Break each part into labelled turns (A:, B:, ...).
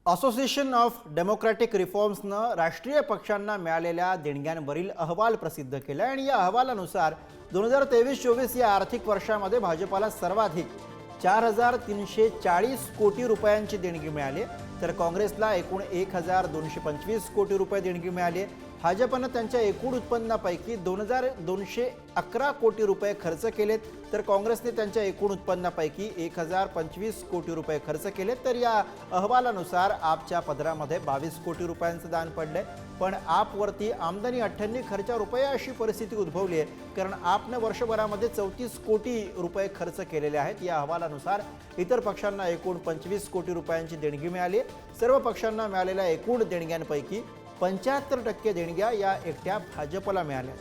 A: Association of democratic रिफॉर्म्सनं राष्ट्रीय पक्षांना मिळालेल्या देणग्यांवरील अहवाल प्रसिद्ध केला आणि या अहवालानुसार 2023-24 या आर्थिक वर्षामध्ये भाजपाला सर्वाधिक 4,340 कोटी रुपयांची देणगी मिळाली, तर काँग्रेसला एकूण 1,225 कोटी रुपये देणगी मिळाली। भाजपनं त्यांच्या एकूण उत्पन्नापैकी 2,211 कोटी रुपये खर्च केलेत, तर काँग्रेसने त्यांच्या एकूण उत्पन्नापैकी 1,025 कोटी रुपये खर्च केलेत। तर या अहवालानुसार आपच्या पदरामध्ये 22 कोटी रुपयांचं दान पडलंय, पण आपवरती आमदनी 98 खर्चा रुपये अशी परिस्थिती उद्भवली आहे, कारण आपने वर्षभरामध्ये 34 कोटी रुपये खर्च केलेले आहेत। या अहवालानुसार इतर पक्षांना एकूण 25 कोटी रुपयांची देणगी मिळाली। सर्व पक्षांना मिळालेल्या एकूण देणग्यांपैकी 75% देणग्या या एकट्या भाजपला मिळाल्या।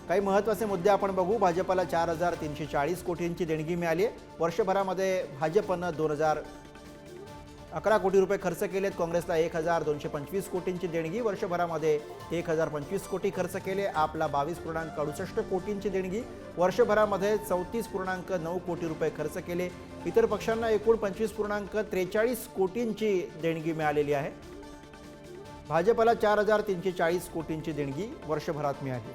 A: काही महत्त्वाचे मुद्दे आपण बघू। भाजपला 4,340 कोटींची देणगी मिळाली आहे। वर्षभरामध्ये भाजपनं 2,011 कोटी रुपये खर्च केलेत। काँग्रेसला 1,225 कोटींची देणगी, वर्षभरामध्ये 1,025 कोटी खर्च केले। आपला 22.68 कोटींची देणगी, वर्षभरामध्ये 34.9 कोटी रुपये खर्च केले। इतर पक्षांना एकूण 25.43 कोटींची देणगी मिळालेली आहे। भाजपला 4,340 कोटींची देणगी वर्षभरात मिळाली।